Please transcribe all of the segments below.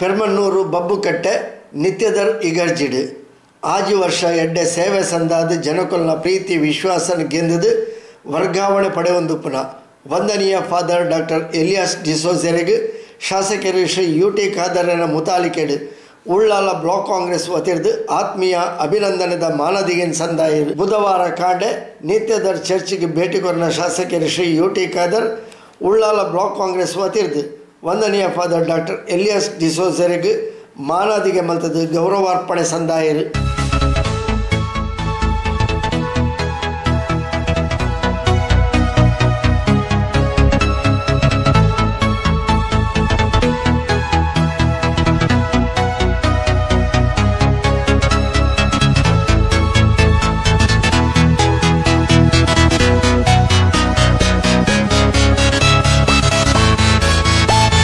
ಪೆರ್ಮನ್ನೂರು ಬಬ್ಬುಕಟ್ಟೆ ನಿತ್ಯದರ್ ಇಗರ್ಜಿಡು ಆಜಿ ವರ್ಷ ಎಡ್ಡೆ ಸೇವೆ ಸಂದಾದ ಜನಕೊಲ್ನ ಪ್ರೀತಿ ವಿಶ್ವಾಸನ ಗೆಂದದು ವರ್ಗಾವಣೆ ಪಡೆಯೊಂದುಪುನ ವಂದನೀಯ ಫಾದರ್ ಡಾಕ್ಟರ್ ಎಲಿಯಾಸ್ ಡಿಸೋಜೆರೆಗೆ ಶಾಸಕರು ಶ್ರೀ ಯುಟಿ ಖಾದರನ ಮುತಾಲಿಕೆಡು ಉಳ್ಳಾಲ ಬ್ಲಾಕ್ ಕಾಂಗ್ರೆಸ್ ವತಿರ್ದು ಆತ್ಮೀಯ ಅಭಿನಂದನೆದ ಮಾನದಿಗೆನ್ ಸಂದಾಯರು ಬುಧವಾರ ಕಾಂಡೆ ನಿತ್ಯದರ್ ಚರ್ಚ್ಗೆ ಭೇಟಿ ಕೊರನ ಶಾಸಕರು ಶ್ರೀ ಯುಟಿ ಖಾದರ್ ಉಳ್ಳಾಲ ಬ್ಲಾಕ್ ಕಾಂಗ್ರೆಸ್ ವತಿರ್ದು ವಂದನೀಯ ಫಾದರ್ ಡಾಕ್ಟರ್ ಎಲಿಯಾಸ್ ಡಿಸೋಜೆರೆಗೆ ಮಾನದಿಗೆ ಮಲ್ತದು ಗೌರವಾರ್ಪಣೆ ಸಂದಾಯರು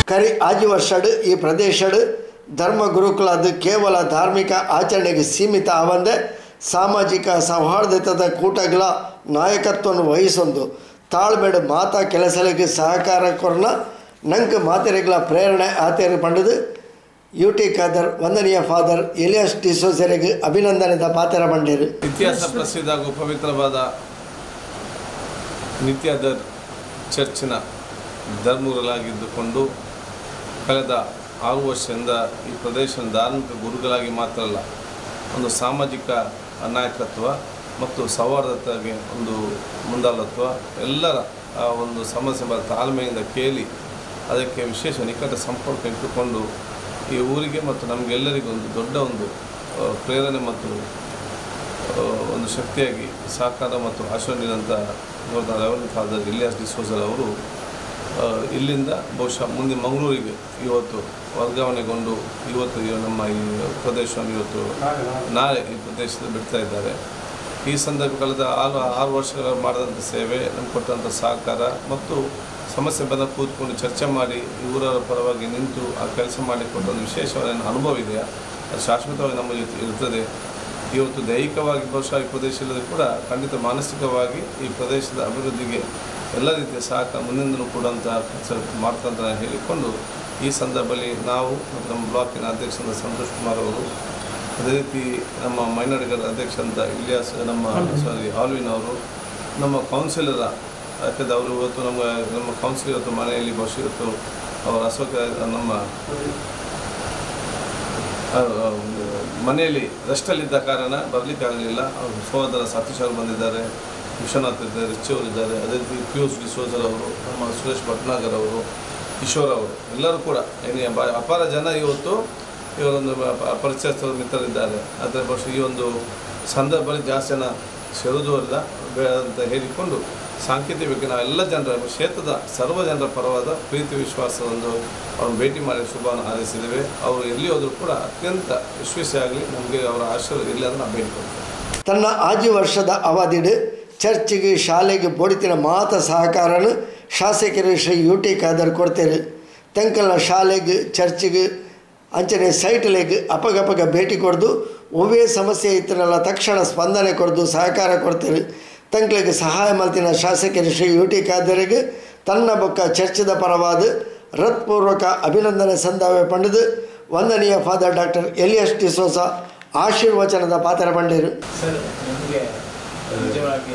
ಕರಿ ಆಜಿ ವರ್ಷಡ್ ಈ ಪ್ರದೇಶಡ್ ಧರ್ಮ ಗುರುಕುಲದ ಕೇವಲ ಧಾರ್ಮಿಕ ಆಚರಣೆಗೆ ಸೀಮಿತ ಆವಂದೆ ಸಾಮಾಜಿಕ ಸೌಹಾರ್ದತೆದ ಕೂಟಗಳ ನಾಯಕತ್ವವನ್ನು ವಹಿಸೊಂದು ತಾಳ್ಮೆಡು ಮಾತಾ ಕೆಲಸಗಳಿಗೆ ಸಹಕಾರ ಕೊರನ ನಂಗೆ ಮಾತೆರೆಗಳ ಪ್ರೇರಣೆ ಆತೇರಿ ಪಂಡದು ಯುಟಿ ಖಾದರ್ ವಂದನೀಯ ಫಾದರ್ ಎಲಿಯಾಸ್ ಡಿಸೋಜೆರೆಗೆ ಅಭಿನಂದನೆದ ಪಾತ್ರ ಬಂಡೇರು. ಇತಿಹಾಸ ಪ್ರಸಿದ್ಧ ಹಾಗೂ ಪವಿತ್ರವಾದ ನಿತ್ಯದರ್ ಚರ್ಚಿನ ಧರ್ಮಗುರುಗಳಾಗಿದ್ದುಕೊಂಡು ಕಳೆದ 6 ವರ್ಷದಿಂದ ಈ ಪ್ರದೇಶದ ಧಾರ್ಮಿಕ ಗುರುಗಳಾಗಿ ಮಾತ್ರ ಅಲ್ಲ, ಒಂದು ಸಾಮಾಜಿಕ ನಾಯಕತ್ವ ಮತ್ತು ಸೌಹಾರ್ದತೆಗೆ ಒಂದು ಮುಂದಾಳತ್ವ ಎಲ್ಲರ ಒಂದು ಸಮಸ್ಯೆ ತಾಳ್ಮೆಯಿಂದ ಕೇಳಿ ಅದಕ್ಕೆ ವಿಶೇಷ ನಿಕಟ ಸಂಪರ್ಕ ಇಟ್ಟುಕೊಂಡು ಈ ಊರಿಗೆ ಮತ್ತು ನಮಗೆಲ್ಲರಿಗೂ ಒಂದು ದೊಡ್ಡ ಒಂದು ಪ್ರೇರಣೆ ಮತ್ತು ಒಂದು ಶಕ್ತಿಯಾಗಿ ಸಹಕಾರ ಮತ್ತು ಆಶ್ರಯ ನೀಡಿದಂಥ ರೆವರೆಂಡ್ ಫಾದರ್ ಎಲಿಯಾಸ್ ಡಿಸೋಜರ್ ಅವರು ಇಲ್ಲಿಂದ ಬಹುಶಃ ಮುಂದೆ ಮಂಗಳೂರಿಗೆ ಇವತ್ತು ವರ್ಗಾವಣೆಗೊಂಡು ಇವತ್ತು ನಮ್ಮ ಈ ಪ್ರದೇಶವನ್ನು ಇವತ್ತು ನಾಳೆ ಈ ಪ್ರದೇಶದಲ್ಲಿ ಬಿಡ್ತಾ ಇದ್ದಾರೆ. ಈ ಸಂದರ್ಭ ಕಳೆದ 6 ವರ್ಷಗಳ ಮಾಡಿದಂಥ ಸೇವೆ, ನಮ್ಗೆ ಕೊಟ್ಟಂಥ ಸಹಕಾರ ಮತ್ತು ಸಮಸ್ಯೆ ಬಂದ ಕೂತ್ಕೊಂಡು ಚರ್ಚೆ ಮಾಡಿ ಇವರ ಪರವಾಗಿ ನಿಂತು ಆ ಕೆಲಸ ಮಾಡಿಕೊಟ್ಟ ಒಂದು ವಿಶೇಷವಾದ ಅನುಭವ ಇದೆಯಾ, ಅದು ಶಾಶ್ವತವಾಗಿ ನಮ್ಮ ಜೊತೆ ಇರ್ತದೆ. ಇವತ್ತು ದೈಹಿಕವಾಗಿ ಬಹುಶಃ ಈ ಪ್ರದೇಶದಲ್ಲಿ ಕೂಡ ಖಂಡಿತ ಮಾನಸಿಕವಾಗಿ ಈ ಪ್ರದೇಶದ ಅಭಿವೃದ್ಧಿಗೆ ಎಲ್ಲ ರೀತಿಯ ಸಹಕಾರ ಮುಂದಿಂದಲೂ ಕೊಡುವಂಥ ಕೆಲಸ ಮಾಡ್ತಂತ ಹೇಳಿಕೊಂಡು ಈ ಸಂದರ್ಭದಲ್ಲಿ ನಾವು ನಮ್ಮ ಬ್ಲಾಕಿನ ಅಧ್ಯಕ್ಷರಾದ ಸಂತೋಷ್ ಕುಮಾರ್ ಅವರು, ಅದೇ ರೀತಿ ನಮ್ಮ ಮೈನಾರಿಟಿಗಳ ಅಧ್ಯಕ್ಷರಾದ ಇಲಿಯಾಸ್ ಆಲ್ವಿನ್ ಅವರು, ನಮ್ಮ ಕೌನ್ಸಿಲರ ಯಾಕಂದರೆ ಅವರು ಇವತ್ತು ನಮ್ಮ ಕೌನ್ಸಿಲರ್ ಇವತ್ತು ಮನೆಯಲ್ಲಿ ಬಹುಶಃ ಇವತ್ತು ಅವರ ಅಶೋಕ ನಮ್ಮ ಮನೆಯಲ್ಲಿ ರೆಸ್ಟಲ್ಲಿದ್ದ ಕಾರಣ ಬರಲಿಕ್ಕಾಗಲಿಲ್ಲ. ಅವರು ಸೋದರ ಸತೀಶ್ ಅವರು ಬಂದಿದ್ದಾರೆ, ವಿಶ್ವನಾಥ್ ಇದ್ದಾರೆ, ರಿಚ್ ಅವರು ಇದ್ದಾರೆ, ಅದೇ ರೀತಿ ಪಿಯೂಷ್ ಡಿಸೋಜರ್ ಅವರು, ನಮ್ಮ ಸುರೇಶ್ ಭಟ್ನಾಗರ್ ಅವರು, ಕಿಶೋರ್ ಅವರು, ಎಲ್ಲರೂ ಕೂಡ ಅಪಾರ ಜನ ಇವತ್ತು ಇವರೊಂದು ಪರಿಚಯಸ್ಥರ ಮಿತ್ರರಿದ್ದಾರೆ. ಆದರೆ ಬಹುಶಃ ಈ ಒಂದು ಸಂದರ್ಭದಲ್ಲಿ ಜಾಸ್ತಿ ಜನ ಸೇರುವುದೂ ಅಲ್ಲ ಬೇಡ ಅಂತ ಹೇಳಿಕೊಂಡು ಸಾಂಕೇತಿಕ ನಾವೆಲ್ಲ ಜನರ ಕ್ಷೇತ್ರದ ಸರ್ವ ಜನರ ಪರವಾದ ಪ್ರೀತಿ ವಿಶ್ವಾಸವನ್ನು ಅವ್ರನ್ನ ಭೇಟಿ ಮಾಡಿ ಶುಭವನ್ನು ಹಾರೈಸಿದ್ದೇವೆ. ಅವರು ಎಲ್ಲಿ ಹೋದರೂ ಕೂಡ ಅತ್ಯಂತ ಯಶಸ್ವಿಯಾಗಲಿ, ನಮಗೆ ಅವರ ಆಶೀರ್ವಾದ ಇಲ್ಲ ಅಂತ ನಾವು ಬೇಡಿಕೊಳ್ತೇವೆ. ತನ್ನ ಆಜಿ ವರ್ಷದ ಅವಧಿಡು ಚರ್ಚಿಗೆ ಶಾಲೆಗೆ ಬೋಡಿತಿನ ಮಾತ ಸಹಕಾರನು ಶಾಸಕರು ಶ್ರೀ ಯುಟಿ ಖಾದರ್ ಕೊಡ್ತೇರು. ತಂಕಲ್ನ ಶಾಲೆಗೆ ಚರ್ಚಿಗೆ ಅಂಚನೆ ಸೈಟ್ಲೆಗೆ ಅಪಗಪಗ ಭೇಟಿ ಕೊಡ್ದು ಒವೇ ಸಮಸ್ಯೆ ಇತ್ತನಲ್ಲ ತಕ್ಷಣ ಸ್ಪಂದನೆ ಕೊಡ್ದು ಸಹಕಾರ ಕೊಡ್ತೇರು. ತಂಕ್ಳಿಗೆ ಸಹಾಯ ಮಲ್ತಿನ ಶಾಸಕರು ಶ್ರೀ ಯುಟಿ ಖಾದರಿಗೆ ತನ್ನ ಬೊಕ್ಕ ಚರ್ಚದ ಪರವಾದ ಹೃತ್ಪೂರ್ವಕ ಅಭಿನಂದನೆ ಸಂದಾವೆ ಪಂಡದು ವಂದನೀಯ ಫಾದರ್ ಡಾಕ್ಟರ್ ಎಲಿಯಾಸ್ ಡಿಸೋಜ ಆಶೀರ್ವಚನದ ಪಾತ್ರ ಬಂಡೇರು. ಸರ್, ನಿಮಗೆ ನಿಜವಾಗಿ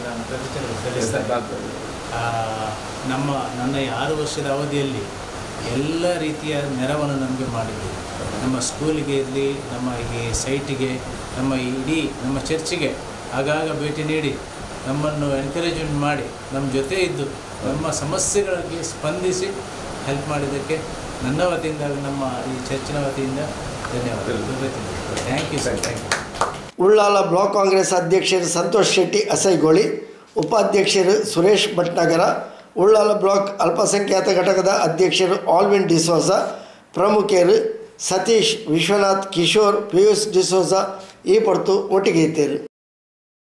ನಾನು ನನ್ನ ಈ 6 ವರ್ಷದ ಅವಧಿಯಲ್ಲಿ ಎಲ್ಲ ರೀತಿಯ ನೆರವನ್ನು ನಮಗೆ ಮಾಡಿದ್ದೀವಿ. ನಮ್ಮ ಸ್ಕೂಲಿಗೆ ಇರಲಿ, ನಮ್ಮ ಈ ಸೈಟಿಗೆ, ನಮ್ಮ ಇಡೀ ನಮ್ಮ ಚರ್ಚಿಗೆ ಆಗಾಗ ಭೇಟಿ ನೀಡಿ ನಮ್ಮನ್ನು ಎನ್ಕರೇಜ್ಮೆಂಟ್ ಮಾಡಿ ನಮ್ಮ ಜೊತೆ ಇದ್ದು ನಮ್ಮ ಸಮಸ್ಯೆಗಳಿಗೆ ಸ್ಪಂದಿಸಿ ಹೆಲ್ಪ್ ಮಾಡಿದ್ದಕ್ಕೆ ನನ್ನ ವತಿಯಿಂದ ನಮ್ಮ ಈ ಚರ್ಚಿನ ವತಿಯಿಂದ ಧನ್ಯವಾದಗಳು. Thank you sir, thank you. Ullal block Congress ಅಧ್ಯಕ್ಷರು ಸಂತೋಷ್ ಶೆಟ್ಟಿ ಅಸೈಗೋಳಿ, ಉಪಾಧ್ಯಕ್ಷರು ಸುರೇಶ್ ಭಟ್ನಾಗರ, ಉಳ್ಳಾಲ ಬ್ಲಾಕ್ ಅಲ್ಪಸಂಖ್ಯಾತ ಘಟಕದ ಅಧ್ಯಕ್ಷರು ಆಲ್ವಿನ್ ಡಿಸೋಜ, ಪ್ರಮುಖರು ಸತೀಶ್, ವಿಶ್ವನಾಥ್, ಕಿಶೋರ್, ಪಿಯೂಷ್ ಡಿಸೋಜ ಈ ಪೊರ್ತು ಒಟ್ಟಿಗೆ ಇದ್ದೇರು.